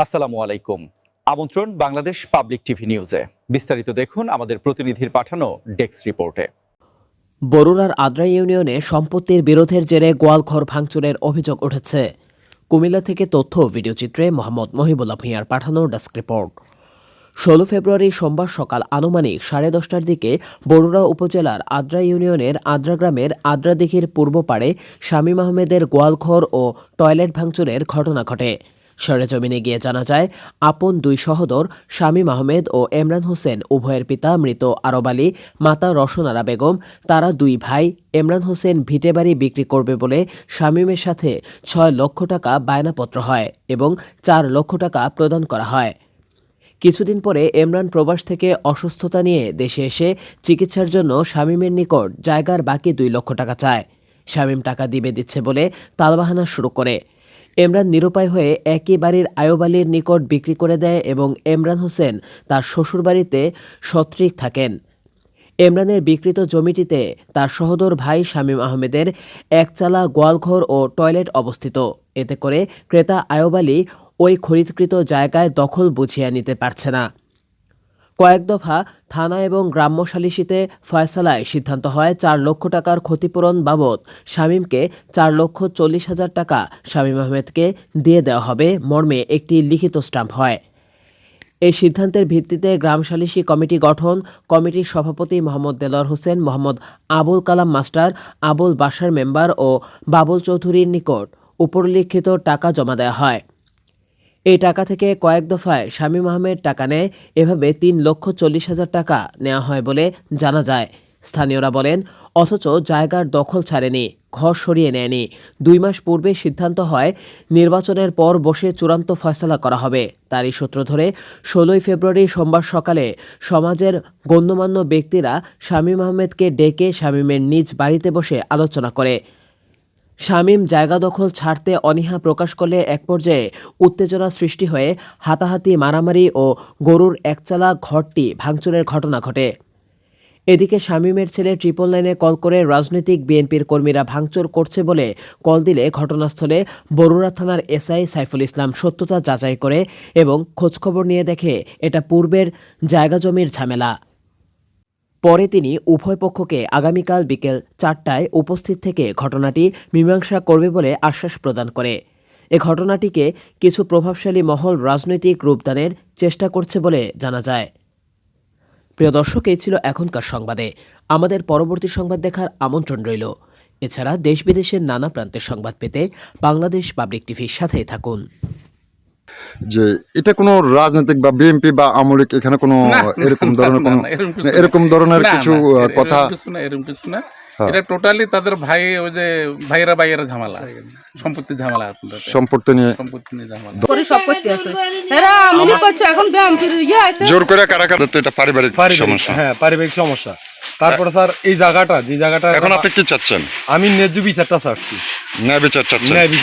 আসসালামু আলাইকুম। আমন্ত্রণ বাংলাদেশ পাবলিক টিভি নিউজে। বিস্তারিত দেখুন আমাদের প্রতিনিধির পাঠানো ডেস্ক রিপোর্টে। বরুড়ার আদ্রা ইউনিয়নে সম্পত্তির বিরোধের জেরে গোয়ালঘর ভাঙচুরের অভিযোগ উঠেছে। কুমিল্লা থেকে তথ্য ও ভিডিওচিত্রে মোহাম্মদ মহিবুল্লাহ ভূঁইয়ার পাঠানো ডেস্ক রিপোর্ট। 16 ফেব্রুয়ারি সোমবার সকাল আনুমানিক 10:30টার দিকে বরুড়া উপজেলার আদ্রা ইউনিয়নের আদ্রা গ্রামের আদ্রাদিঘির পূর্ব পাড়ে শামীম আহমেদের গোয়ালঘর ও টয়লেট ভাঙচুরের ঘটনা ঘটে। সরেজমিনে গিয়ে জানা যায়, আপন দুই সহোদর শামীম আহমেদ ও এমরান হোসেন উভয়ের পিতা মৃত আরব আলী, মাতা রসনারা বেগম, তারা দুই ভাই। এমরান হোসেন ভিটেবাড়ি বিক্রি করবে বলে শামীমের সাথে 6 লক্ষ টাকা বায়নাপত্র হয় এবং 4 লক্ষ টাকা প্রদান করা হয়। কিছুদিন পরে এমরান প্রবাস থেকে অসুস্থতা নিয়ে দেশে এসে চিকিৎসার জন্য শামীমের নিকট জায়গার বাকি 2 লক্ষ টাকা চায়। শামীম টাকা দিচ্ছে বলে তালবাহানা শুরু করে। এমরান নিরুপায় হয়ে একই বাড়ির আয়ব আলীর নিকট বিক্রি করে দেয় এবং এমরান হোসেন তার শ্বশুরবাড়িতে সৎরিক থাকেন। এমরানের বিক্রিত জমিটিতে তার সহোদর ভাই শামীম আহমেদের একচালা গোয়ালঘর ও টয়লেট অবস্থিত। এতে করে ক্রেতা আয়ব আলী ওই খরিদকৃত জায়গায় দখল বুঝিয়ে নিতে পারছে না। কয়েক দফা থানা এবং গ্রাম্য সালিসিতে ফয়সালায় সিদ্ধান্ত হয় 4 লক্ষ টাকার ক্ষতিপূরণ বাবদ শামীমকে 4,40,000 টাকা শামীম আহমেদকে দিয়ে দেওয়া হবে মর্মে একটি লিখিত স্ট্যাম্প হয়। এই সিদ্ধান্তের ভিত্তিতে গ্রাম সালিসি কমিটি গঠন। কমিটির সভাপতি মোহাম্মদ দেলোয়ার হোসেন, মোহাম্মদ আবুল কালাম মাস্টার, আবুল বাশার মেম্বার ও বাবুল চৌধুরীর নিকট উপরিলিখিত টাকা জমা দেওয়া হয়। এই টাকা থেকে কয়েক দফায় শামীম আহমেদ টাকা নেয়। এভাবে 3,40,000 টাকা নেওয়া হয় বলে জানা যায়। স্থানীয়রা বলেন, অথচ জায়গার দখল ছাড়েনি, ঘর সরিয়ে নেয়নি। 2 মাস পূর্বে সিদ্ধান্ত হয় নির্বাচনের পর বসে চূড়ান্ত ফয়সালা করা হবে। তারই সূত্র ধরে 16 ফেব্রুয়ারি সোমবার সকালে সমাজের গণ্যমান্য ব্যক্তিরা শামীম আহমেদকে ডেকে শামীমের নিজ বাড়িতে বসে আলোচনা করে। শামীম জায়গা দখল ছাড়তে অনীহা প্রকাশ করলে এক পর্যায়ে উত্তেজনা সৃষ্টি হয়ে হাতাহাতি, মারামারি ও গরুর একচালা ঘরটি ভাঙচুরের ঘটনা ঘটে। এদিকে শামীমের ছেলে 999-এ কল করে রাজনৈতিক বিএনপির কর্মীরা ভাঙচুর করছে বলে কল দিলে ঘটনাস্থলে বরুড়া থানার এসআই সাইফুল ইসলাম সত্যতা যাচাই করে এবং খোঁজখবর নিয়ে দেখে এটা পূর্বের জায়গা জমির ঝামেলা। পরে তিনি উভয় পক্ষকে আগামীকাল বিকেল 4টায় উপস্থিত থেকে ঘটনাটি মীমাংসা করবে বলে আশ্বাস প্রদান করে। এ ঘটনাটিকে কিছু প্রভাবশালী মহল রাজনৈতিক রূপদানের চেষ্টা করছে বলে জানা যায়। প্রিয় দর্শক, এই ছিল এখনকার সংবাদে। আমাদের পরবর্তী সংবাদ দেখার আমন্ত্রণ রইল। এছাড়া দেশ বিদেশের নানা প্রান্তের সংবাদ পেতে বাংলাদেশ পাবলিক টিভির সাথেই থাকুন। যে এটা কোনো রাজনৈতিক বা বিএনপি বা আওয়ামী লীগ এখানে কোনো এরকম ধরনের কোনো এরকম ধরনের কিছু কথা এরকম কিছু না। এটা টোটালি তাদের ভাই, ওই যে ভাইয়েরা ঝামেলা, সম্পত্তির ঝামেলা, সম্পত্তি নিয়ে ঝামেলা। সব করতে আছে এরা আমলি করছে এখন ব্যায়াম করে ইয়ে আছে জোর করে কারা কারা, তো এটা পারিবারিক সমস্যা। হ্যাঁ, পারিবারিক সমস্যা। তারপরে স্যার এই জায়গাটা, যে জায়গাটা এখন আপনি কি চাচ্ছেন? আমি ন্যায্য বিচারটা চাচ্ছি। ন্যায় বিচার চাচ্ছেন? ন্যায় বিচার